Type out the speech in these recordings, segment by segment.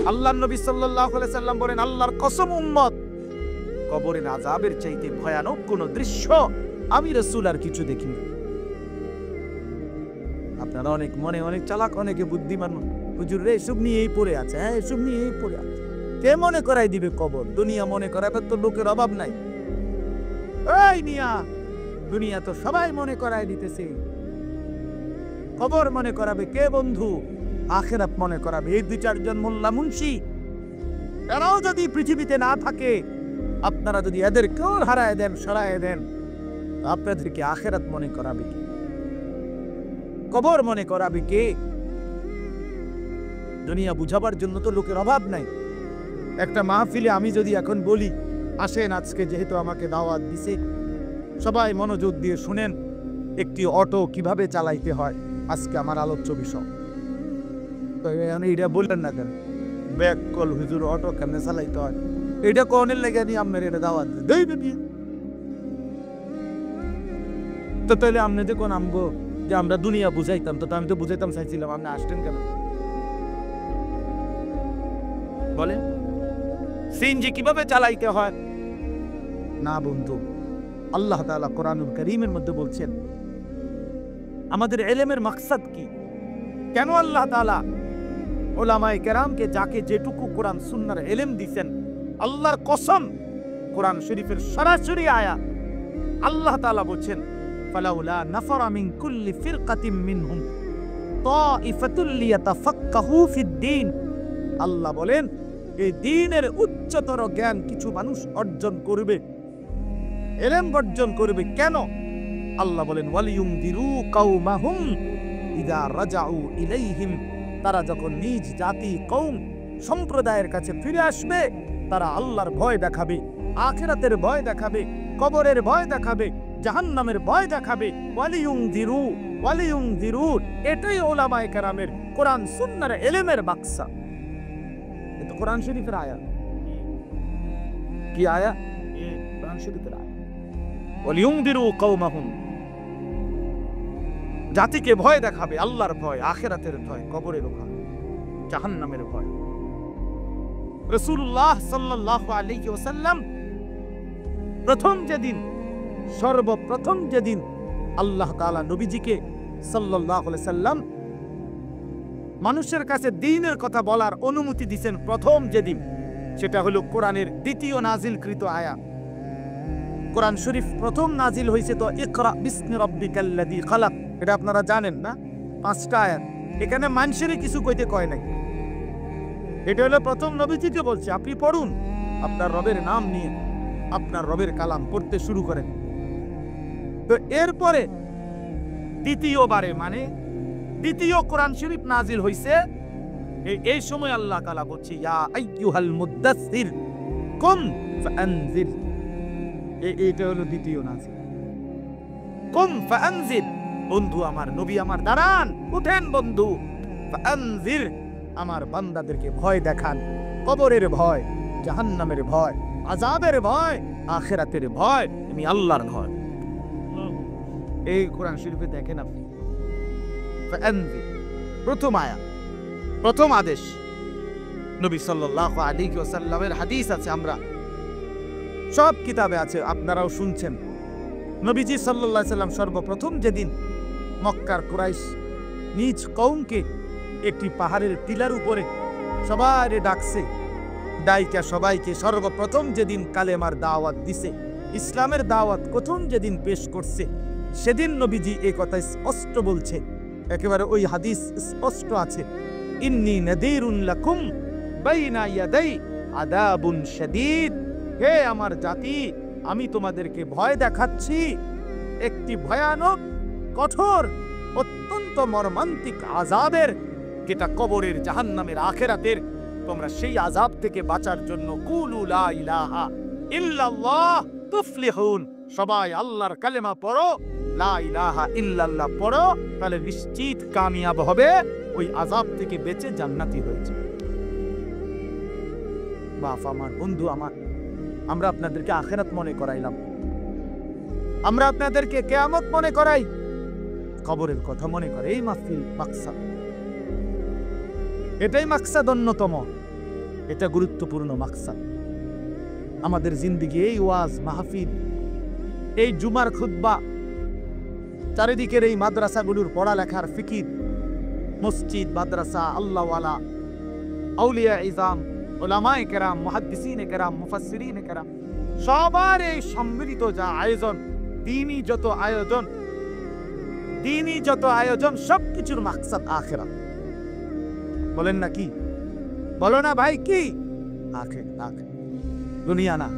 আল্লাহর নবী সাল্লাল্লাহু আলাইহি সাল্লাম বলেন, আল্লাহর কসম উম্মত, কবরের আযাবের চাইতে ভয়ানক কোন দৃশ্য আমি রাসূল আর কিছু দেখিনি। আপনারা অনেক মনে অনেক চালাক, অনেকে বুদ্ধিমান, হুজুর রে এসব নিয়েই পড়ে আছে, হ্যাঁ এসব নিয়েই পড়ে আছে। কে মনে করাই দিবে কবর? দুনিয়া মনে করাবে তো লোকের অভাব নাই। এই মিয়া, দুনিয়া তো সবাই মনে করাই দিতেছে। কবর মনে করাবে কে বন্ধু? আখিরাত মনে করাবে এই 2-4 জন মোল্লা মুন্সি। এরাও যদি পৃথিবীতে না থাকে, আপনারা যদি এদেরকেও হারায় দেন, সরায় দেন, আপনাদেরকে আখিরাত মনে করাবে কে? কবর মনে করাবে কে? দুনিয়া বুঝাবার জন্য তো লোকের অভাব নাই। একটা মাহফিলে আমি যদি এখন বলি, আসেন আজকে যেহেতু আমাকে দাওয়াত দিছে, সবাই মনোযোগ দিয়ে শুনেন একটি অটো কিভাবে চালাইতে হয়, আজকে আমার আলোচ্য বিষয়। তো এটা বললেন না কেন? ব্যাক কল হুজুর, অটো কেমনে চালাইতে হয় এটা কোনের লেগে নি আপনার এটা দাওয়াত দেই দিবি। তো তাহলে আপনি যে কোন আমগো যে আমরা দুনিয়া বুঝাইতাম, তো আমি তো বুঝাইতাম চাইছিলাম, আপনি আসতেন কেন বলেন? সিএনজি কিভাবে চালাইতে হয় না বন্ধু, আল্লাহ তাআলা কোরআনুল কারীমের মধ্যে বলছেন আমাদের ইলমের মাকসাদ কি, কেন আল্লাহ তাআলা উলামায়ে কেরামকে যাকে যেটুকু কোরআন সুন্নাহর ইলম দিবেন, আল্লাহর কসম কোরআন শরীফের সরাসরি আয়াত আল্লাহ তাআলা বলেন, ফালাউলা নাফারা মিন কুল্লি ফিরকাতিন মিনহুম তাইফাতুল লিয়াতাফাক্কাহু ফিদ-দীন। আল্লাহ বলেন এই দ্বীনের উচ্চতর জ্ঞান কিছু মানুষ অর্জন করবে, ইলম অর্জন করবে। কেন? আল্লাহ বলেন ওয়ালিয়ুমদিরু কাওমাহুম ইযা রাজাউ ইলাইহিম, তারা যখন নিজ জাতি কওম সম্প্রদায়ের কাছে ফিরে আসবে, তারা আল্লাহর ভয় দেখাবে, আখিরাতের ভয় দেখাবে, কবরের ভয় দেখাবে, জাহান্নামের ভয় দেখাবে। ওয়ালিয়ুমদিরু, এটাই উলামায়ে কেরামের কোরআন সুন্নাহর ইলমের মাকসাদ। এটা কোরআন শরীফের আয়াত। কি আয়াত? কোরআন শরীফের আয়াত। ওয়ালিয়ুমদিরু কাওমাহুম, জাতিকে ভয় দেখাবে, আল্লাহর ভয়, আখিরাতের ভয়, কবরের ভয়, জাহান্নামের ভয়। রাসূলুল্লাহ সাল্লাল্লাহু আলাইহি ওয়াসাল্লাম সর্বপ্রথম যেদিন আল্লাহ তাআলা নবীজিকে সাল্লাল্লাহু আলাইহি সাল্লাম মানুষের কাছে দ্বীনের কথা বলার অনুমতি দিয়েছেন, প্রথম যেদিন, সেটা হলো কোরআনের দ্বিতীয় নাজিলকৃত আয়াত। কোরআন শরীফ প্রথম নাজিল হয়েছে তো ইকরা বিসমি রাব্বিকাল্লাযী খালাক, এটা আপনারা জানেন না? 5টা আয়াত। এখানে মানুষের কিছু কইতে কয় নাই, এটা হলো প্রথম নবীজিকে বলছে আপনি পড়ুন, আপনার রবের নাম নিয়ে আপনার রবের কালাম পড়তে শুরু করেন। তো এরপরে দ্বিতীয়বারে, মানে দ্বিতীয় কোরআন শরীফ নাজিল হইছে, এই সময় আল্লাহ তাআলা বলছে ইয়া আইয়ুহাল মুদ্দাসসির কুম ফাআনজির। এটা হলো দ্বিতীয় নাজিল। কুম ফাআনজির, বন্ধু আমার, নবী আমার, দাঁড়ান, উঠেন বন্ধু, ফাআনজির, আমার বান্দাদেরকে ভয় দেখান, কবরের ভয়, জাহান্নামের ভয়, আযাবের ভয়, আখিরাতের ভয়, আমি আল্লাহর ভয়। এই কোরআন শরীফে দেখেন আপনি, ফাআনজির প্রথম আয়াত, প্রথম আদেশ। নবী সাল্লাল্লাহু আলাইহি ওয়াসাল্লামের হাদিস আছে, আমরা সব কিতাবে আছে, আপনারাও শুনছেন। নবীজি সাল্লাল্লাহু আলাইহি ওয়াসাল্লাম সর্বপ্রথম যেদিন মক্কার কুরাইশ নিজ কওমকে একটি পাহাড়ের টিলার উপরে সবাইকে ডাকছে, ডাইকা সবাইকে সর্বপ্রথম যেদিন কালেমার দাওয়াত দিছে, ইসলামের দাওয়াত প্রথম যেদিন পেশ করছে, সেদিন নবীজি এই কথা স্পষ্ট বলছে, একেবারে ওই হাদিস স্পষ্ট আছে, ইন্নী নাযীরুন লাকুম বাইনা ইয়াদাই আযাবুন শাদীদ, হে আমার জাতি, আমি তোমাদেরকে ভয় দেখাচ্ছি একটি ভয়ানক, কঠোর, অত্যন্ত মর্মান্তিক আযাবের, যেটা কবরের, জাহান্নামের, আখিরাতের। তোমরা সেই আযাব থেকে বাঁচার জন্য কুলু লা ইলাহা ইল্লাল্লাহ তুফলিহুন, সবাই আল্লাহর কালেমা পড়ো, লা ইলাহা ইল্লাল্লাহ পড়ো, তাহলে নিশ্চিত কামিয়াব হবে, ওই আযাব থেকে বেঁচে জান্নাতি হয়েছে। বাপ আমার, বন্ধু আমার, আমরা আপনাদেরকে আখিরাত মনে করাইলাম, আমরা আপনাদেরকে কিয়ামত মনে করাই, কবরের কথা মনে করে। এই মাহফিল মাকসাদ, এটাই মাকসাদ অন্যতম। এটা গুরুত্বপূর্ণ মাকসাদ। আমাদের জিন্দেগি এই ওয়াজ মাহফিল, এই জুমার খুতবা, চারিদিকের এই মাদ্রাসাগুলোর পড়ালেখার ফিকির, মসজিদ মাদ্রাসা, আল্লাহওয়ালা, আউলিয়া ইজাম, উলামায়ে কেরাম, মুহাদ্দিসিনে কেরাম, মুফাসসিরিনে কেরাম, সবার এই সম্মিলিত যা আয়োজন, দ্বীনি যত আয়োজন সবকিছুর মাকসাদ আখিরাত। বলেন না কি? বলো না ভাই, কি? আখিরাত। দুনিয়া না,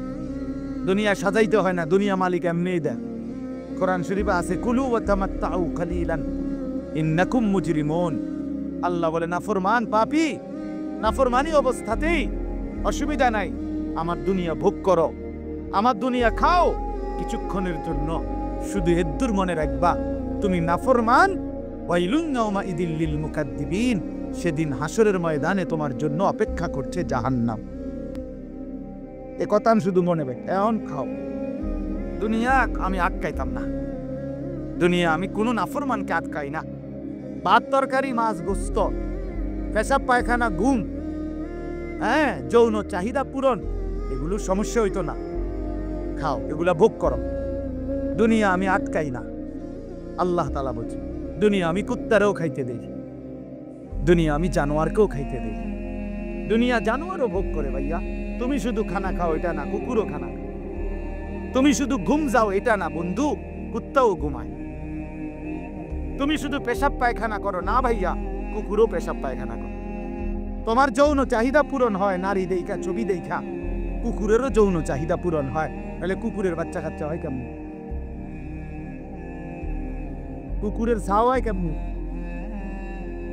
দুনিয়া সাজাইতে হয় না, দুনিয়া মালিক এমনিই দেন। কোরআন শরীফে আছে কুলু ওয়া তামাত্তাউ কালিলান ইন্নাকুম মুজরিমুন। আল্লাহ বলে নাফরমান পাপী, নাফরমানি অবস্থাতেই অসুবিধা নাই, আমার দুনিয়া ভোগ করো, আমার দুনিয়া খাও কিছুক্ষণের জন্য, শুধু এদ্দুর মনে রাখবা তুমি নাফরমান। ওয়াইলুন ইয়াউমাইযিল লিল মুকাদ্দিবিন, সেদিন হাসরের ময়দানে তোমার জন্য অপেক্ষা করছে জাহান্নাম। এ কথা শুধু মনে রাখ, এখন খাও। দুনিয়া আমি আটকাইতাম না, দুনিয়া আমি কোনো নাফরমানকে আটকাই না। ভাত তরকারি, মাছ গোস্ত, পেশাব পায়খানা, ঘুম, যৌন চাহিদা পূরণ, এগুলো সমস্যা হইতো না। খাও, এগুলা ভোগ করো। দুনিয়া আমি আটকাই না। আল্লাহ তাআলা বলছে দুনিয়া আমি কুত্তারেও খাইতে দেই, দুনিয়া আমি জানোয়ারকেও খাইতে দেই। দুনিয়া জানোয়ারও ভোগ করে ভাইয়া। তুমি শুধু খানা খাও এটা না, কুকুরও খানা খাও। তুমি শুধু ঘুম যাও এটা না বন্ধু, কুত্তাও ঘুমায়। তুমি শুধু পেশাব পায়খানা করো না ভাইয়া, কুকুরও পেশাব পায়খানা করো। তোমার যৌন চাহিদা পূরণ হয় নারী দেখা, ছবি দেখা, কুকুরেরও যৌন চাহিদা পূরণ হয়। তাহলে কুকুরের বাচ্চা কাচ্চা হয় কেমন? কুকুরের ছাও হয় কেমন?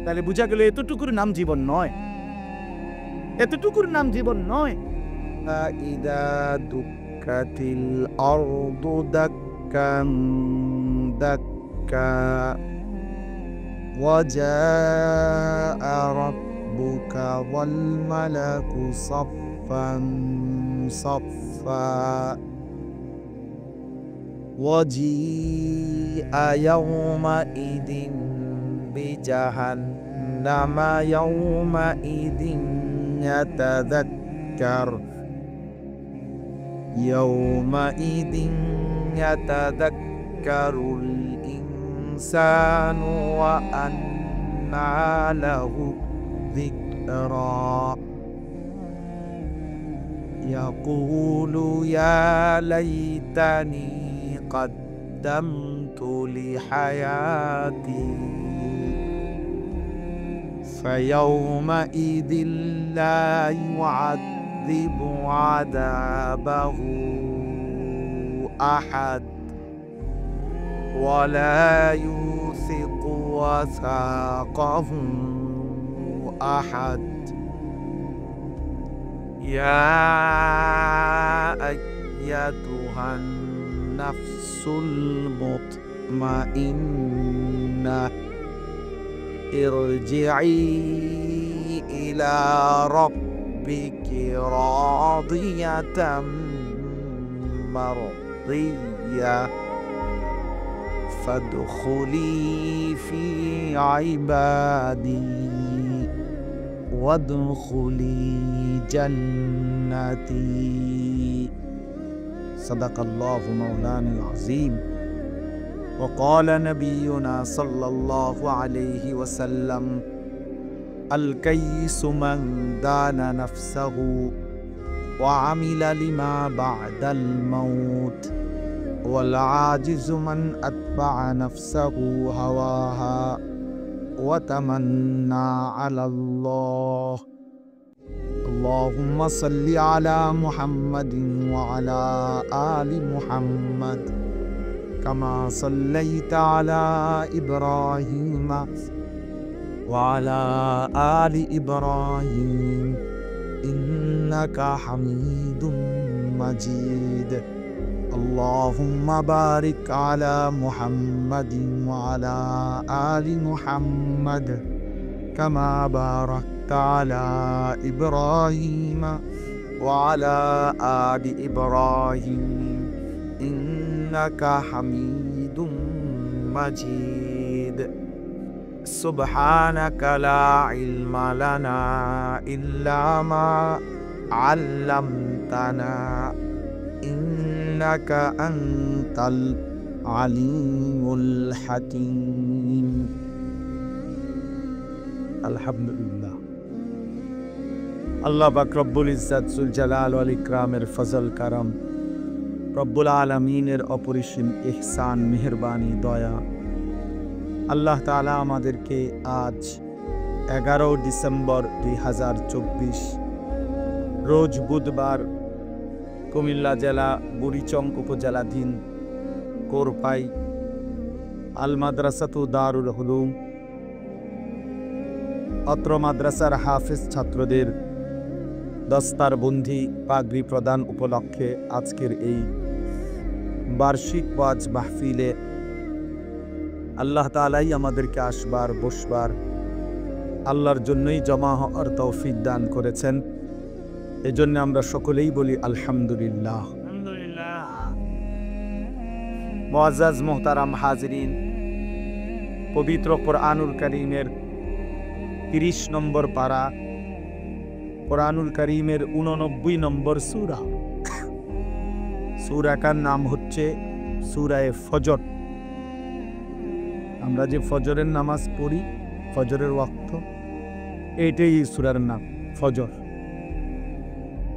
তাহলে বুঝা গেল এতটুকুর নাম জীবন নয়, এতটুকুর নাম জীবন নয়। ইদা দুক্কাতিল আরদু দাক্কান দাক্কা ওয়াজাআ রাব্বুকা ওয়াল মালাকু সাফফান সাফফা ওয়াজিআ ইয়াওমাইদিন বিজাহান্নামা ইয়াওমাইদিন ইয়াতাযাক্কার ইয়াওমাইদিন ইয়াতাযাক্কারুল ইনসানু ওয়া আন্না লাহু যিকরা ইয়াকুলু ইয়া লাইতানি قدمت لحياتي فيومئذ لا يعذب عذابه أحد ولا يوثق وثاقه أحد يا أيتها النفس المطمئنة ارجعي إلى ربك راضية مرضية فادخلي في عبادي وادخلي جنتي صدق الله مولانا العظيم وقال نبينا صلى الله عليه وسلم الكيس من دان نفسه وعمل لما بعد الموت والعاجز من أتبع نفسه هواها وتمنى على الله اللهم صل على محمد وعلى آل محمد كما صليت على إبراهيم وعلى آل إبراهيم إنك حميد مجيد اللهم بارك على محمد وعلى آل محمد كما باركت على إبراهيم وعلى آل إبراهيم إنك حميد مجيد সুবহানাকা লা ইলমা লানা ইল্লা মা আল্লামতানা ইন্নাকা আনতাল আলিমুল হাকিম। আলহামদুলিল্লাহ, আল্লাহ পাক রব্বুল ইজ্জত জুল জালাল ওয়াল ইকরামের ফজল কারাম, রব্বুল আলামিনের অপরিসীম ইহসান, মেহেরবানি, দয়া, আল্লাহ তাআলা আমাদেরকে আজ 11 ডিসেম্বর 2024 রোজ বুধবার কুমিল্লা জেলা বুড়িচং উপজেলাধীন কোরপাই আল মাদ্রাসাতু দারুল উলুম অত্র মাদ্রাসার হাফেজ ছাত্রদের দস্তারবন্দি পাগড়ি প্রদান উপলক্ষে আজকের এই বার্ষিক ওয়াজ মাহফিলে আল্লাহ তাআলাই আমাদেরকে আসবার বসবার আল্লাহর জন্যই জমা হওয়ার তৌফিক দান করেছেন। এজন্য আমরা সকলেই বলি আলহামদুলিল্লাহ। মুআজ্জাজ মুহতারাম হাজিরিন, পবিত্র কোরআনুল কারীমের 30 নম্বর পারা, কোরআনুল কারীমের 89 নম্বর সূরা, সূরাটার নাম হচ্ছে সূরায়ে ফজর। আমরা যে ফজরের নামাজ পড়ি, ফজরের ওয়াক্ত, এইটাই এই সূরার নাম ফজর।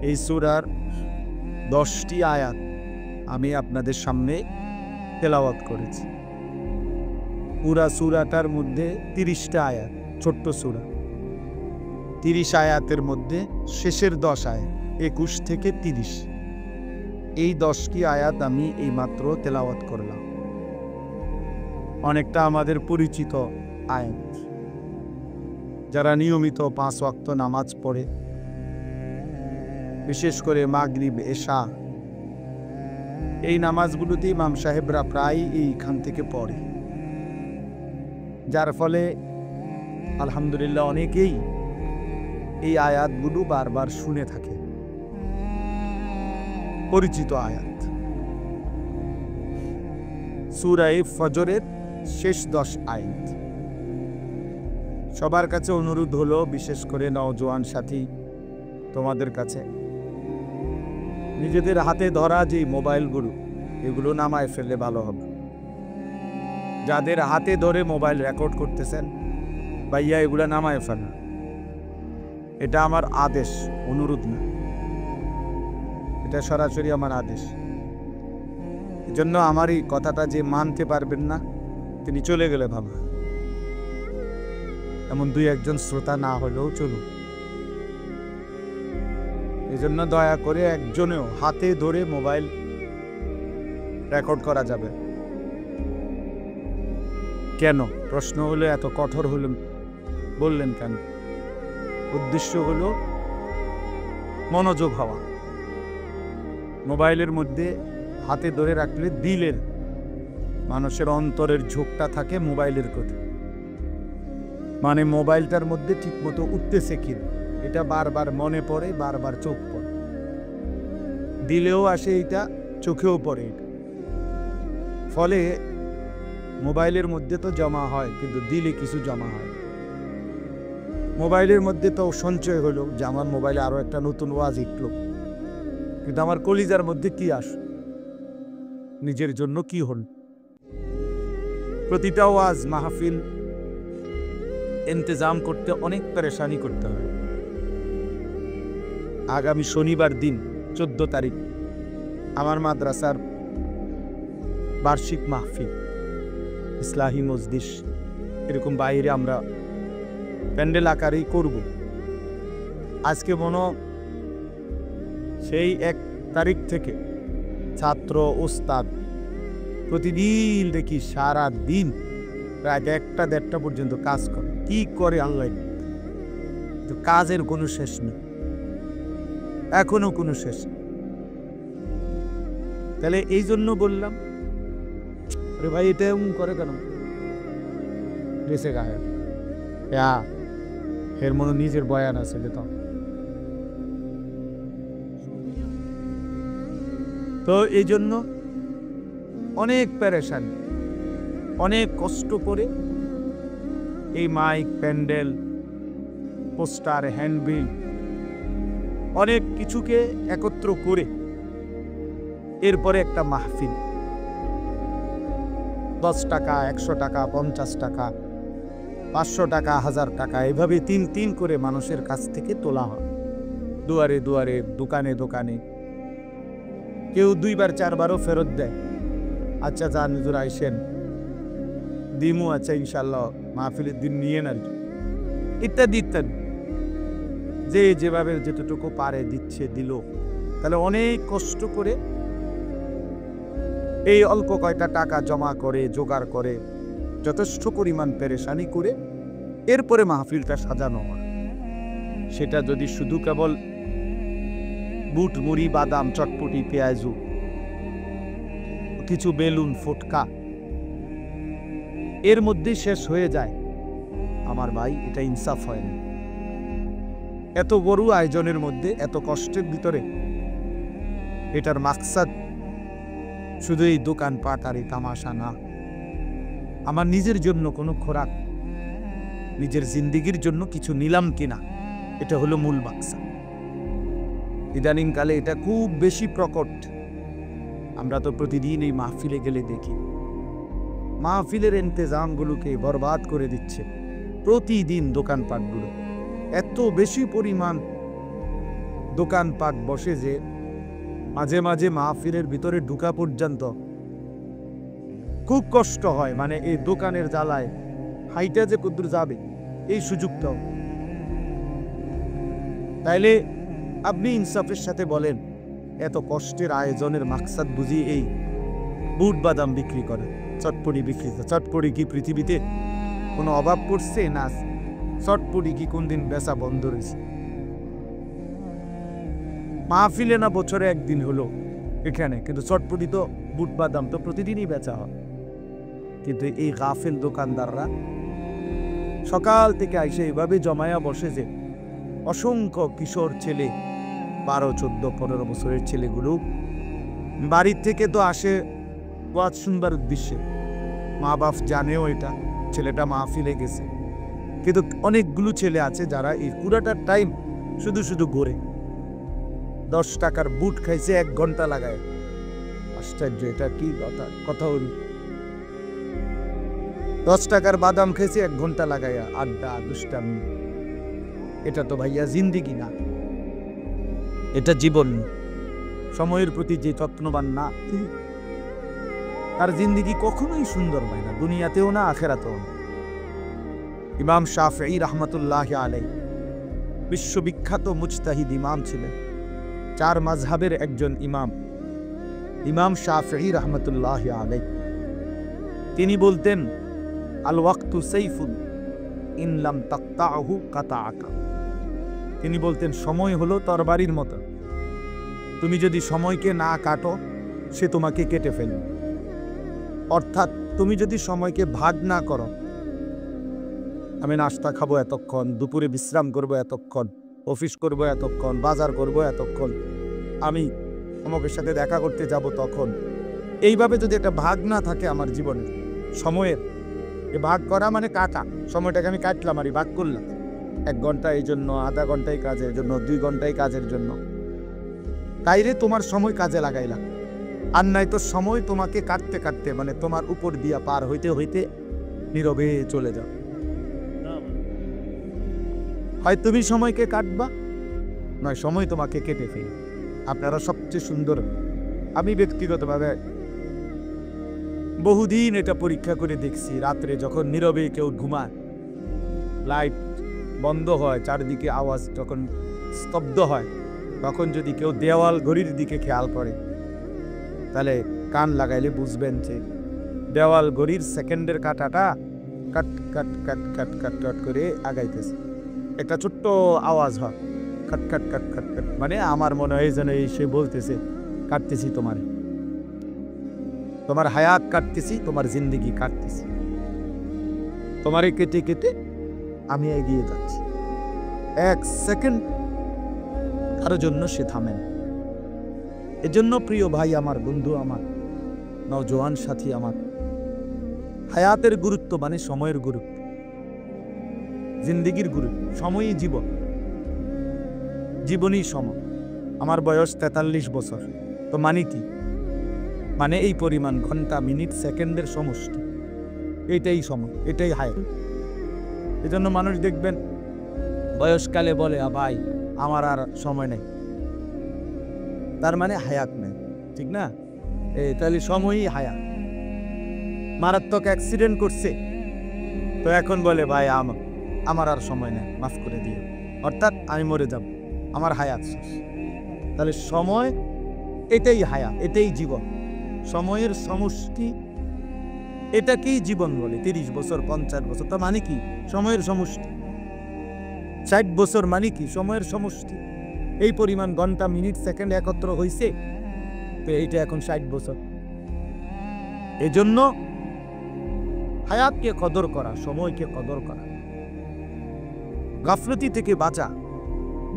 এই সূরার 10টি আয়াত আমি আপনাদের সামনে তেলাওয়াত করেছি। পুরা সূরাটার মধ্যে 30টা আয়াত, ছোট্ট সূরা। 30 আয়াতের মধ্যে শেষের 10 আয়াত 21 থেকে 30, এই 10টি আয়াত আমি এই মাত্র তেলাওয়াত করলাম। অনেকটা আমাদের পরিচিত আয়াত। যারা নিয়মিত 5 ওয়াক্ত নামাজ পড়ে, বিশেষ করে মাগরিব, এশা, এই নামাজগুলোতে ইমাম সাহেবরা প্রায় এইখান থেকে পড়ে, যার ফলে আলহামদুলিল্লাহ অনেকেই এই আয়াতগুলো বারবার শুনে থাকে। পরিচিত আয়াত। সূরা ফজরের শেষ 10 আয়াত। সবার কাছে অনুরোধ হলো, বিশেষ করে নওজোয়ান সাথী তোমাদের কাছে, নিজেদের হাতে ধরা যে মোবাইলগুলো, এগুলো নামায় ফেললে ভালো হবে। যাদের হাতে ধরে মোবাইল রেকর্ড করতেছেন, ভাইয়া এগুলো নামায় ফেলা। এটা আমার আদেশ, অনুরোধ না, এটা সরাসরি আমার আদেশ। এজন্য আমার এই কথাটা যে মানতে পারবেন না, তিনি চলে গেলে ভালো। এমন 2-1 শ্রোতা না হলেও চলুন। এজন্য দয়া করে একজনেও হাতে ধরে মোবাইল রেকর্ড করা যাবে। কেন? প্রশ্ন হলো, এত কঠোর হলেন বললেন কেন? উদ্দেশ্য হলো মনোযোগ হওয়া। মোবাইলের মধ্যে হাতে ধরে রাখলে দিলের, মানুষের অন্তরের ঝোঁকটা থাকে মোবাইলের কথা, মানে মোবাইলটার মধ্যে ঠিকমতো উঠতেছে কিনা এটা বারবার মনে পড়ে, বারবার চোখ পড়ে, দিলেও আসে এটা, চোখেও পড়ে এটা। ফলে মোবাইলের মধ্যে তো জমা হয়, কিন্তু দিলে কিছু জমা হয়। মোবাইলের মধ্যে তো সঞ্চয় হলো যে আমার মোবাইলে আরো একটা নতুন ওয়াজ ইটলো, কিন্তু আমার কলিজার মধ্যে কি আস, নিজের জন্য কি হল? প্রতিটা ওয়াজ মাহফিল ইন্তজাম করতে অনেক পেরেশানি করতে হয়। আগামী শনিবার দিন 14 তারিখ আমার মাদ্রাসার বার্ষিক মাহফিল, ইসলাহি মজলিস, এরকম বাইরে আমরা প্যান্ডেল আকারেই করব। আজকে মনে সেই 1 তারিখ থেকে ছাত্র ওস্তাদ প্রতিদিন দেখি সারা দিন রাত 1টা-1:30টা পর্যন্ত কাজ করে। কি করে আল্লাহ, তো কাজের কোনো শেষ নেই, এখনো কোনো শেষ নেই। তাহলে এই জন্য বললাম, আরে ভাই এটা এমন করে কেন? রেসে গায়ে এর মনে নিজের বয়ান আছে, তো এই জন্য অনেক পেরেশানি, অনেক কষ্ট করে এই মাইক, প্যান্ডেল, পোস্টার, হ্যান্ডবিল অনেক কিছুকে একত্র করে এরপরে একটা মাহফিল 10 টাকা, 100 টাকা, 50 টাকা, 500 টাকা, 1000 টাকা এভাবে 3 করে মানুষের কাছ থেকে তোলা হয়। দুয়ারে দুয়ারে, দোকানে দোকানে, কেউ 2বার 4বারও ফেরত দেয়। আচ্ছা যান হুজুর আইসেন, দিমু, আচ্ছা ইনশাল্লাহ মাহফিলের দিন নিয়ে নেন, ইত্যাদি ইত্যাদি। যে যেভাবে যেতটুকু পারে দিচ্ছে, দিল। তাহলে অনেক কষ্ট করে এই অল্প কয়টা টাকা জমা করে, জোগাড় করে, যথেষ্ট পরিমাণ পেরেশানি করে এরপরে মাহফিলটা সাজানো হয়। সেটা যদি শুধু কেবল বুট, মুড়ি, বাদাম, চটপটি, পেঁয়াজু, কিছু বেলুন, ফুটকা এর মধ্যে শেষ হয়ে যায়, আমার ভাই এটা ইনসাফ হয় না। এত বড় আয়োজনের মধ্যে, এত কষ্টের ভিতরে এটার মাকসাদ শুধু এই দোকানপাট আর এই তামাশা না। আমার নিজের জন্য কোনো খোরাক, নিজের জিন্দিগির জন্য কিছু নিলাম কিনা, এটা হলো মূল মাকসাদ। ইদানিংকালে এটা খুব বেশি প্রকট। আমরা তো প্রতিদিন এই মাহফিলে গেলে দেখি, মাহফিলের ইন্তেজামগুলোকে বরবাদ করে দিচ্ছে প্রতিদিন দোকানপাটগুলো। এত বেশি পরিমাণ দোকানপাট বসে যে মাঝে মাঝে মাহফিলের ভিতরে ঢুকা পর্যন্ত খুব কষ্ট হয়। মানে এই দোকানের জ্বালায় হাইটা যে কদ্দুর যাবে এই সুযোগটাও। তাইলে আপনি ইনসাফের সাথে বলেন, এত কষ্টের আয়োজনের মাকসাদ বুঝি এই বুট বাদাম বিক্রি করে, চটপটি বিক্রি করে? চটপটি কি পৃথিবীতে কোনো অভাব পড়ছে? না, চটপটি কি কোনদিন বেচা বন্ধ রয়েছে? মাহফিলে না বছরে একদিন হলো এখানে, কিন্তু চটপটি তো, বুট বাদাম তো প্রতিদিনই বেচা হয়। কিন্তু এই গাফেল দোকানদাররা সকাল থেকে আইসে এভাবে জমায়া বসে যে অসংখ্য কিশোর ছেলে, 12, 14, 15 বছরের ছেলেগুলো বাড়ির থেকে তো আসে ওয়াজ শুনবার উদ্দেশ্যে। মা বাপ জানেও এটা ছেলেটা মাহফিলে গেছে, কিন্তু অনেকগুলো ছেলে আছে যারা এই পুরাটা টাইম শুধু শুধু ঘোরে। 10 টাকার বুট খাইছে 1 ঘন্টা লাগায়। আশ্চর্য, এটা কি কথা হল? 10 টাকার বাদাম খাইছে 1 ঘন্টা লাগাইয়া, আড্ডা, দুষ্টামি। এটা তো ভাইয়া জিন্দিগি না, এটা জীবন। সময়ের প্রতি যে যত্নবান না, তার জিন্দিগি কখনোই সুন্দর হয় না, দুনিয়াতেও না, আখেরাতেও না। ইমাম শাফিঈ রাহমাতুল্লাহি আলাইহি বিশ্ববিখ্যাত মুজতাহিদ ইমাম ছিলেন, 4 মাযহাবের একজন ইমাম, ইমাম শাফিঈ রাহমাতুল্লাহি আলাইহি। তিনি বলতেন, আল ওয়াক্তু সাইফুন ইন লাম তাকতাহু কাতাআকা। তিনি বলতেন, সময় হলো তরবারির মতো, তুমি যদি সময়কে না কাটো সে তোমাকে কেটে ফেলবে। অর্থাৎ তুমি যদি সময়কে ভাগ না করো, আমি নাস্তা খাবো এতক্ষণ, দুপুরে বিশ্রাম করবো এতক্ষণ, অফিস করবো এতক্ষণ, বাজার করবো এতক্ষণ, আমি অমুকের সাথে দেখা করতে যাব তখন, এইভাবে যদি একটা ভাগ না থাকে আমার জীবনে সময়ের, ভাগ করা মানে কাটা, সময়টাকে আমি কাটলাম আর ভাগ করলাম, 1 ঘন্টা এই জন্য, আধা ঘন্টায় কাজের জন্য, 2 ঘন্টায় কাজের জন্য, তাইরে তোমার সময় কাজে লাগাইলাম। আর নাই তো সময় তোমাকে কাটতে কাটতে, মানে তোমার উপর দিয়া পার হইতে হইতে নীরবে চলে যাও। হয় তুমি সময়কে কাটবা, নয় সময় তোমাকে কেটে ফেলবে। আপনারা সবচেয়ে সুন্দর, আমি ব্যক্তিগতভাবে বহুদিন এটা পরীক্ষা করে দেখছি, রাত্রে যখন নীরবে কেউ ঘুমায়, লাইট বন্ধ হয়, চারদিকে আওয়াজ যখন স্তব্ধ হয়, তখন যদি কেউ দেওয়াল ঘড়ির দিকে খেয়াল করে, তাহলে কান লাগাইলে বুঝবেন যে দেওয়াল ঘড়ির সেকেন্ডের কাটাটা কাট কাট কাট কাট কাট কাট করে আগাইতেছে। একটা ছোট্ট আওয়াজ হয়, কাট কাট কাট কাট কাট, মানে আমার মনে হয় যেন সে বলতেছে, কাটতেছি তোমার হায়াত কাটতেছি, তোমার জিন্দিগি কাটতেছি, তোমারে কেটে কেটে আমি এগিয়ে যাচ্ছি। 1 সেকেন্ড কারো জন্য সে থামেন। এজন্য প্রিয় ভাই আমার, বন্ধু আমার, নওজোয়ান সাথী আমার, হায়াতের গুরুত্ব মানে সময়ের গুরুত্ব। জিন্দিগির গুরু, সময়ই জীবন, জীবনই সময়। আমার বয়স 43 বছর, তো মানে কি? মানে এই পরিমাণ ঘন্টা, মিনিট, সেকেন্ডের সমষ্টি, এটাই সময়, এটাই হায়াত। এজন্য মানুষ দেখবেন বয়সকালে বলে ভাই আমার আর সময় নেই, তার মানে হায়াত নেই, ঠিক না? তাহলে সময়ই হায়াত। মারাত্মক অ্যাক্সিডেন্ট করছে, তো এখন বলে ভাই আমার আর সময় নেই, মাফ করে দিও, অর্থাৎ আমি মরে যাব, আমার হায়াত শেষ। তাহলে সময় এটাই হায়াত, এটাই জীবন, সময়ের সমষ্টি, এটাকেই জীবন বলে। 30 বছর, 50 বছর, তা মানে কি? সময়ের সমষ্টি। 60 বছর মানে কি? সময়ের সমষ্টি। এই পরিমাণ ঘন্টা, মিনিট, সেকেন্ড একত্র হয়েছে, তো এইটা এখন 60 বছর। এজন্য হায়াতকে কদর করা, সময়কে কদর করা, গাফলতি থেকে বাঁচা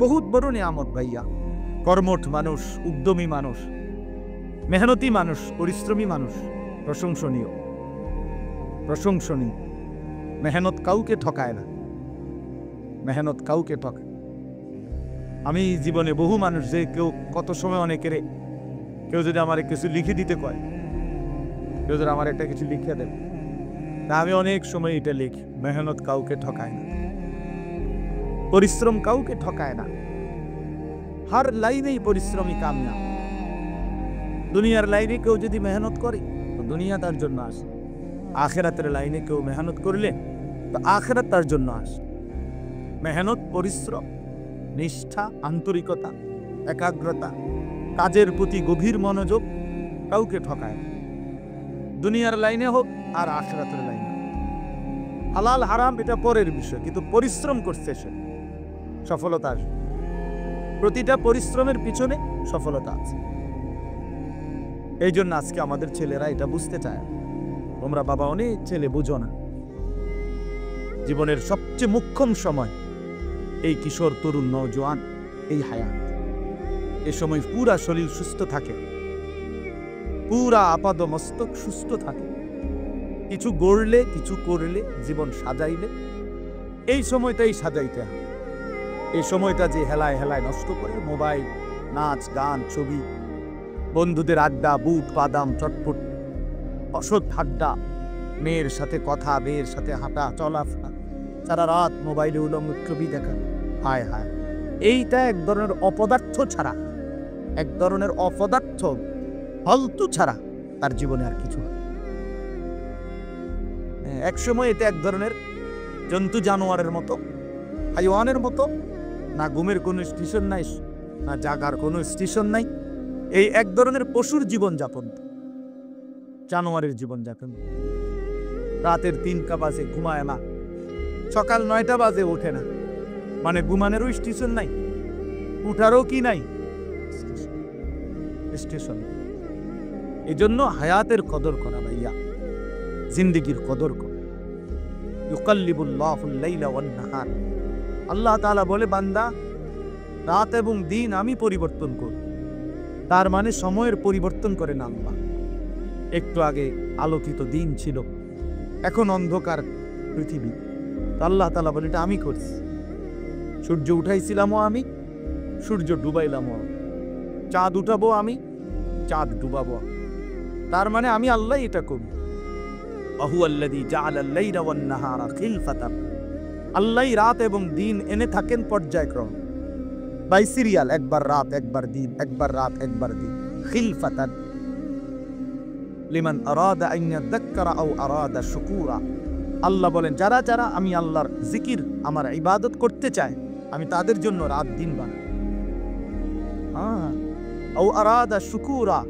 বহুত বড় নিয়ামত ভাইয়া। কর্মঠ মানুষ, উদ্যমী মানুষ, মেহনতি মানুষ, পরিশ্রমী মানুষ প্রশংসনীয়, প্রশংসনীয়। মেহনত কাউকে ঠকায় না, মেহনত কাউকে ঠকায়। আমি জীবনে বহু মানুষ, যে কেউ কত সময় অনেকের, কেউ যদি আমার কিছু লিখে দিতে কয়, কেউ যদি আমার একটা কিছু লিখে দেবে, তা আমি অনেক সময় এটা লিখি। মেহনত কাউকে ঠকায় না, পরিশ্রম কাউকে ঠকায় না। হার লাইনেই পরিশ্রমী কামনা। দুনিয়ার লাইনে কেউ যদি মেহনত করে, তো দুনিয়া তার জন্য আসে। আখেরাতের লাইনে কেউ মেহনত করলে, তো আখেরাত তার জন্য আসে। মেহনত, পরিশ্রম, নিষ্ঠা, আন্তরিকতা, একাগ্রতা, কাজের প্রতি গভীর মনোযোগ কাউকে ঠকায় না। দুনিয়ার লাইনে হোক আর আখেরাতের লাইনে। হালাল হারাম এটা পরের বিষয়, কিন্তু পরিশ্রম করছে সে, সফলতা আসে। প্রতিটা পরিশ্রমের পিছনে সফলতা আছে। এই জন্য আজকে আমাদের ছেলেরা এটা বুঝতে চায়। তোমরা বাবা অনেক ছেলে বুঝো না, জীবনের সবচেয়ে মুখ্যম সময় এই কিশোর, তরুণ, নওজোয়ান, এই হায়াত। এই সময় পুরা শরীর সুস্থ থাকে, পুরা আপাদ মস্তক সুস্থ থাকে। কিছু গড়লে, কিছু করলে, জীবন সাজাইলে, এই সময়টাই সাজাইতে হয়। এই সময়টা যে হেলায় হেলায় নষ্ট করে, মোবাইল, নাচ, গান, ছবি, বন্ধুদের আড্ডা, বুট বাদাম, চটপট, অসৎ আড্ডা, মেয়ের সাথে কথা, মেয়ের সাথে হাঁটা চলাফেরা, সারা রাত মোবাইলে উলঙ্গ ছবি দেখা, হায় হায়। এইটা এক ধরনের অপদার্থ ছাড়া, এক ধরনের অপদার্থ ফালতু ছাড়া তার জীবনে আর কিছু। এক সময় এটা এক ধরনের জন্তু জানোয়ারের মতো, হাইওয়ানের মতো, না ঘুমের কোনো স্টেশন নাই, না জাগার কোনো স্টেশন নাই। এই এক ধরনের পশুর জীবন যাপন, জানোয়ারের জীবন যাপন। রাতের 3টা বাজে ঘুমায় না, সকাল 9টা বাজে ওঠে না, মানে ঘুমানেরও স্টেশন নাই, উঠারও কি নাই স্টেশন। এই জন্য হায়াতের কদর করা ভাইয়া, জিন্দিগির কদর করা। ইউকাল্লিবুল্লাহুল লাইলা ওয়ান নাহার, আল্লাহ তাআলা বলে বান্দা রাত এবং দিন আমি পরিবর্তন করি। তার মানে সময়ের পরিবর্তন করে না আল্লাহ। একটু আগে আলোকিত দিন ছিল, এখন অন্ধকার পৃথিবী, আল্লাহ তাআলা বলে এটা আমি করছি। সূর্য উঠাইছিলামও আমি, সূর্য ডুবাইলামও আমি, চাঁদ উঠাবো আমি, চাঁদ ডুবাবো। তার মানে আমি আল্লাহ এটা করি। আহুয়াল্লাযী জাআলাল লাইলা ওয়ান নাহারা খিলফাতান, আল্লাহ রাত এবং দিন এনে থাকেন পর্যায়ক্রম, বাই সিরিয়াল, একবার রাত একবার দিন, একবার রাত একবার দিন। খিলফাতান লিমান আরাদা আন ইয়াযাক্কারা আও আরাদা শুকুরা। আল্লাহ বলেন যারা যারা আমি আল্লাহর জিকির, আমার ইবাদত করতে চায়, আমি তাদের জন্য রাত দিন বানাই। আও আরাদা শুকুরা,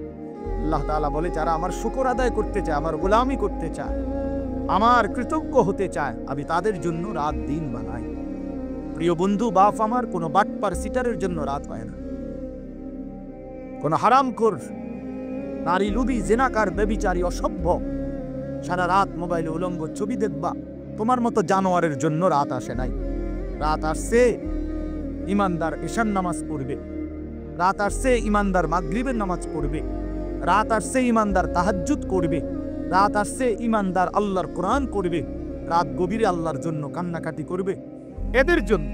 আল্লাহ তাআলা বলে যারা আমার শুকর আদায় করতে চায়, আমার গোলামি করতে চায়, আমার কৃতজ্ঞ হতে চায়, আমি তাদের জন্য রাত দিন বানাই। প্রিয় বন্ধু, বাপ আমার, কোনো বাটপার সিটারের জন্য রাত হয় না। কোন হারামখোর, নারী লুবি, জেনাকার, ব্যভিচারী, অসভ্য সারা রাত মোবাইলে উলঙ্গ ছবি দেখবা, তোমার মতো জানোয়ারের জন্য রাত আসে নাই। রাত আসছে ইমানদার ঈশান নামাজ পড়বে, রাত আসছে ইমানদার মাগরিবের নামাজ পড়বে, রাত আসছে ইমানদার তাহাজ্জুদ করবে, রাত আসছে ইমানদার আল্লাহর কোরআন করবে, রাত গভীরে আল্লাহর জন্য কান্নাকাটি করবে, এদের জন্য,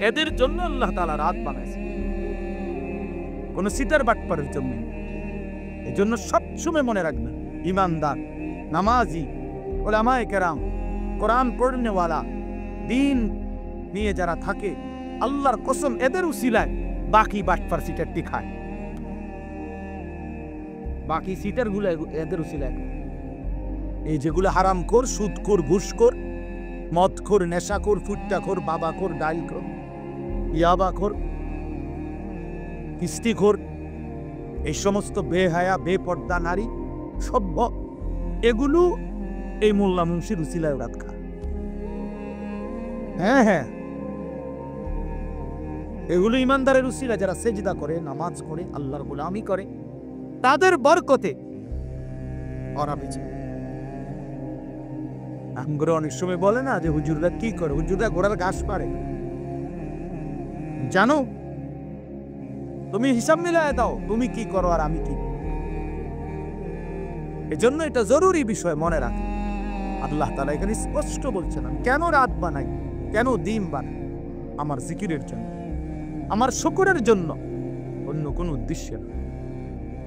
এদের জন্য আল্লাহ তাআলা রাত বানাইছে, কোন সিটার বাটপারের জন্য। এই জন্য সবসময় মনে রাখবেন, ইমানদার, নামাজি, উলামায়ে কেরাম, কোরআন পড়নেওয়ালা, দিন নিয়ে যারা থাকে, আল্লাহর কসম এদের উসিলায় বাকি বাটপার সিটারটি খায়। বাকি সিটার গুলো এদের উসিলায়। এই যেগুলো হারামখোর, সুদখোর, ঘুষখোর, মদখোর, নেশাখোর, ফুট্টাখোর, বাবাখোর, ডাইলখোর, ইয়াবাখোর, কিস্তিখোর, এই সমস্ত বেহায়া বেপর্দা নারী সভ্য, এগুলো এই মোল্লা মুন্সির উসিলায় রাত খায়। হ্যাঁ হ্যাঁ, এগুলো ইমানদারের উসিলা, যারা সেজদা করে, নামাজ করে, আল্লাহর গোলামি করে, তাদের বরকতে ওরা বেঁচে। আমগরে অনেক সময় বলে না যে হুজুররা কি করে, হুজুররা ঘোড়ার ঘাস পাড়ে। জানো, তুমি হিসাব মিলায় দাও, তুমি কি করো আর আমি কি। এজন্য এটা জরুরি বিষয় মনে রাখো। আল্লাহ তাআলা এখানে স্পষ্ট বলছেন, আমি কেন রাত বানাই, কেন দিন বানাই? আমার জিকিরের জন্য, আমার শুকরের জন্য, অন্য কোন উদ্দেশ্য না।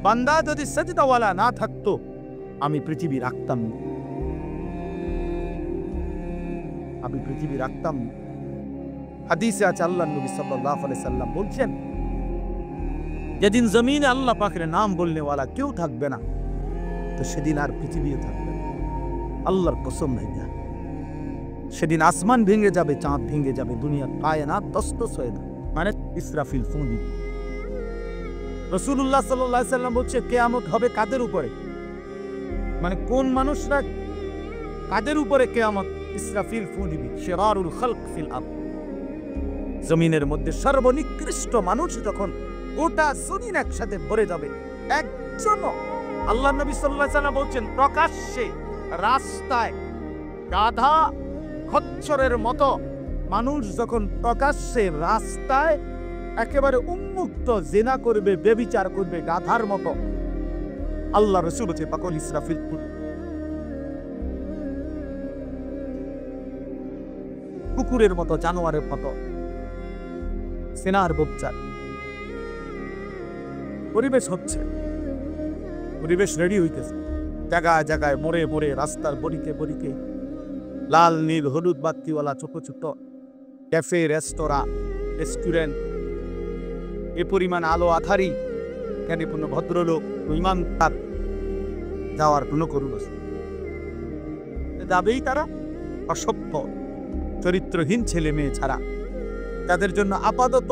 বান্দা যদি সাজদাওয়ালা না থাকতো, আমি পৃথিবী রাখতাম না, আমি পৃথিবী রাখতাম না। হাদিসে আছে, আল্লাহর নবী সাল্লাল্লাহু আলাইহি সাল্লাম বলছেন, যেদিন জমিনে আল্লাহ পাকের নাম বলনেওয়ালা কেউ থাকবে না, তো সেদিন আর পৃথিবীও থাকবে না। আল্লাহর কসম ভাইয়া, সেদিন আসমান ভেঙে যাবে, চাঁদ ভেঙে যাবে, দুনিয়ার কায়নাত তসতস হয়ে যাবে। মানে ইসরাফিল ফু দিবে। রাসূলুল্লাহ সাল্লাল্লাহু আলাইহি সাল্লাম বলছে, কিয়ামত হবে কাদের উপরে? মানে কোন মানুষরা, কাদের উপরে কিয়ামত? ইসরাফিল ফু দিবে, শিরারুল খালক ফিল আরদ। জমিনের মধ্যে সর্বনিকৃষ্ট মানুষ যখন গোটা জমিন একসাথে ভরে যাবে, একজন, আল্লাহর নবী সাল্লাল্লাহু আলাইহি সাল্লাম বলছেন, প্রকাশ্যে রাস্তায় গাধা খচ্চরের মতো মানুষ যখন প্রকাশ্যে রাস্তায় একেবারে উন্মুক্ত জিনা করবে, ব্যভিচার করবে গাধার মতো, আল্লাহ রাসূল বলছে পাকল ইসরাফিল কুকুরের মতো, জানোয়ারের মতো সেনার বচ্চার পরিবেশ হচ্ছে, পরিবেশ রেডি হইতেছে। জায়গায় জায়গায়, মোড়ে মোড়ে, রাস্তার বরিকে বরিকে লাল নীল হলুদ বাতিওয়ালা ছোট ছোট ক্যাফে, রেস্তোরাঁ, রেস্টুরেন্ট, এ পরিমাণ আলো আধারি, এখানে কোনো ভদ্রলোক, ইমানদার যাওয়ার কোনো করুণ যাবেই তারা অসভ্য চরিত্রহীন ছেলে মেয়ে ছাড়া। তাদের জন্য আপাতত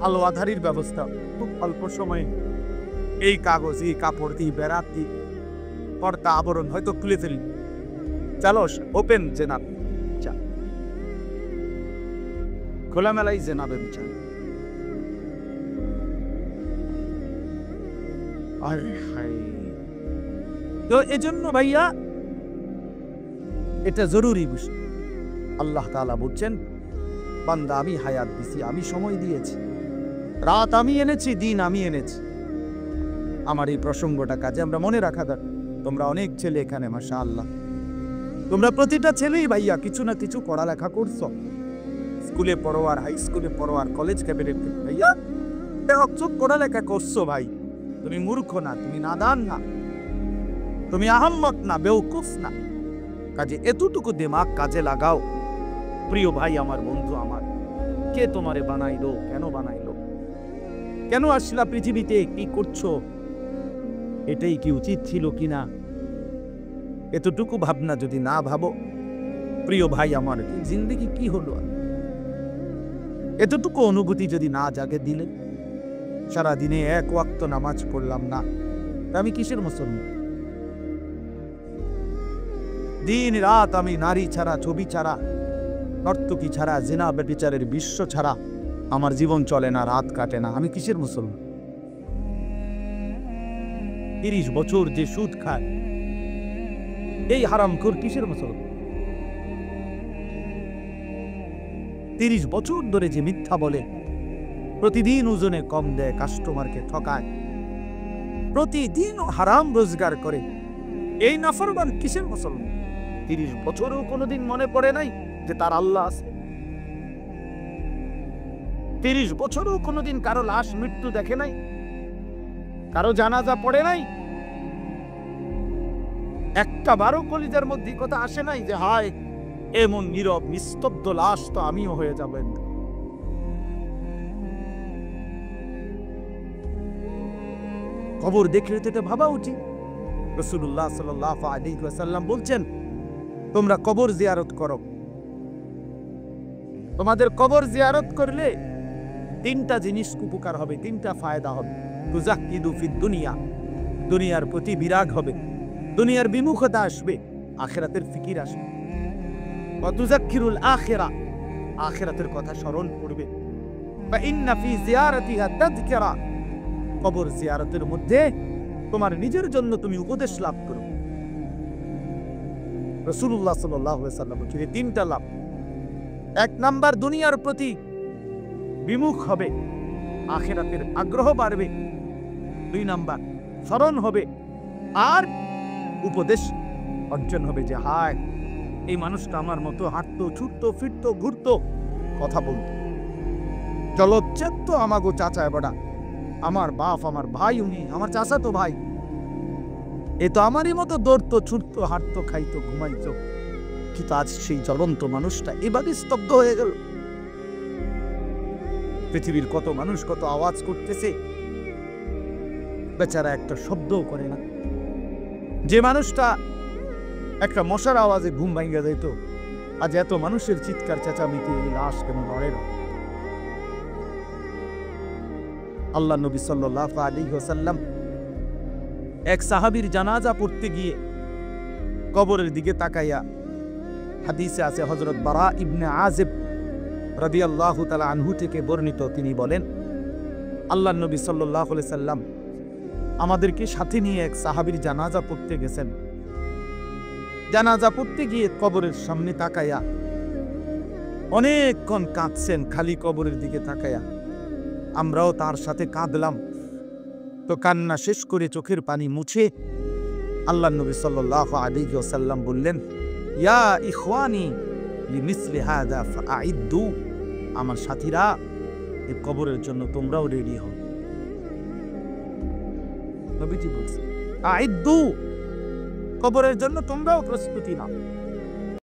আলো আধারির ব্যবস্থা, খুব অল্প সময়ে এই কাগজ, এই কাপড় দিয়ে, বেড়াত দিয়ে, পর্দা আবরণ হয়তো খুলে ফেলি, চলো ওপেন জেনাব, খোলামেলাই জেনাবে বিচার। তো এজন্য ভাইয়া এটা জরুরি বিষয়। আল্লাহ তাআলা বলছেন, বান্দা আমি হায়াত দিছি, আমি সময় দিয়েছি, রাত আমি এনেছি, দিন আমি এনেছি। আমার এই প্রসঙ্গটা কাজে আমরা মনে রাখা দরকার। তোমরা অনেক ছেলে এখানে, মাশাআল্লাহ, তোমরা প্রতিটা ছেলেই ভাইয়া কিছু না কিছু পড়ালেখা করছো, স্কুলে পড়ো আর হাই স্কুলে পড়ো আর কলেজ ক্যাডেটে ভাইয়া পড়ালেখা করছো ভাই। তুমি মূর্খ না, তুমি নাদান না, তুমি আহম্মক না, বেওকুফ না। কাজে এতটুকু দিমাগ কাজে লাগাও। প্রিয় ভাই আমার, বন্ধু আমার, কে তোমারে বানাইলো, কেন বানাইলো, কেন আসলা পৃথিবীতে, কি করছো, এটাই কি উচিত ছিল কিনা, এতটুকু ভাবনা যদি না ভাবো, প্রিয় ভাই আমার, জিন্দেগি কি হলো? এতটুকু অনুভূতি যদি না জাগে দিলে, সারাদিনে এক ওয়াক্ত নামাজ পড়লাম না, আমি কিসের মুসলমান? দিন রাত আমি নারী ছাড়া, ছবি ছাড়া, নর্তকী ছাড়া, জিনা ব্যভিচারের বিশ্ব ছাড়া আমার জীবন চলে না, রাত কাটে না, আমি কিসের মুসলমান? 30 বছর যে সুদ খায়, এই হারামখোর কিসের মুসলমান? 30 বছর ধরে যে মিথ্যা বলে, প্রতিদিন ওজনে কম দেয়, কাস্টমারকে ঠকায়, প্রতিদিন হারাম রোজগার করে, এই নাফরমান কিসের মুসলমান? 30 বছরও কোনোদিন মনে পড়ে নাই যে তার আল্লাহ আছে? 30 বছরও কোনোদিন কারো লাশ মৃত্যু দেখে নাই, কারো জানাজা পড়ে নাই, একটা বারো কলিজার মধ্যে কথা আসে নাই যে হায় এমন নীরব নিস্তব্ধ লাশ তো আমিও হয়ে যাব। কবর দেখলে তো এটা ভাবা উচিত। রাসূলুল্লাহ সাল্লাল্লাহু আলাইহি ওয়াসাল্লাম বলছেন, তোমরা কবর জিয়ারত করো। তোমাদের কবর জিয়ারত করলে 3টা জিনিস উপকার হবে, 3টা ফায়দা হবে। তুজাক্কিদু ফিদ দুনিয়া, দুনিয়ার প্রতি বিরাগ হবে, দুনিয়ার বিমুখতা আসবে, আখিরাতের ফিকির আসবে। ওয়া তুযাক্কিরুল আখিরা, আখিরাতের কথা স্মরণ করবে। ফা ইন্না ফি জিয়ারাতিহা তাযকিরা, কবর জিয়ারতের মধ্যে তোমার নিজের জন্য তুমি উপদেশ লাভ করো। রাসূলুল্লাহ সাল্লাল্লাহু আলাইহি ওয়াসাল্লাম বলেছেন 3টা লাভ। 1 নাম্বার, দুনিয়ার প্রতি বিমুখ হবে, আখিরাতের আগ্রহ বাড়বে। 2 নাম্বার, স্মরণ হবে আর উপদেশ অর্জন হবে যে হায় এই মানুষটা আমার মতো হাঁটতো, ছুটতো, ফিরতো, ঘুরতো, কথা বলতো, চলচ্চেত্ত আমাগো চাচা বড়া, আমার বাপ, আমার ভাই, উনি আমার চাচা তো ভাই, এ তো আমারই মতো দৌড়তো, ছুটতো, হাঁটতো, খাইতো, ঘুমাইতো, কিন্তু আজ সেই জ্বলন্ত মানুষটা এভাবে স্তব্ধ হয়ে গেল। পৃথিবীর কত মানুষ কত আওয়াজ করতেছে, বেচারা একটা শব্দও করে না। যে মানুষটা একটা মশার আওয়াজে ঘুম ভাঙা যেত, আজ এত মানুষের চিৎকার চেঁচামেচি, লাশ কেন নড়ে না? আল্লাহ নবী সাল্লাল্লাহু আলাইহি ওয়াসাল্লাম এক সাহাবীর জানাজা পড়তে গিয়ে কবরের দিকে তাকাইয়া, হাদিসে আছে হযরত বারা ইবনে আযিব রাদিয়াল্লাহু তাআলা আনহু থেকে বর্ণিত, তিনি বলেন আল্লাহ নবী সাল্লাল্লাহু আলাইহি সাল্লাম আমাদেরকে সাথে নিয়ে এক সাহাবীর জানাজা পড়তে গেছেন। জানাজা পড়তে গিয়ে কবরের সামনে তাকাইয়া অনেকক্ষণ কাঁদছেন, খালি কবরের দিকে তাকাইয়া। আমরাও তার সাথে কাঁদলাম। তো কান্না শেষ করে চোখের পানি মুছে আল্লাহ নবী সাল্লাল্লাহু আলাইহি ওয়াসাল্লাম বললেন, ইয়া ইখওয়ানি লিমিসলি হাযা ফাআইদ্দু, আমার সাথীরা এই কবরের জন্য তোমরাও রেডি হও। নবীজি বলছেন আইদ্দু, কবরের জন্য তোমরাও প্রস্তুতি নাও।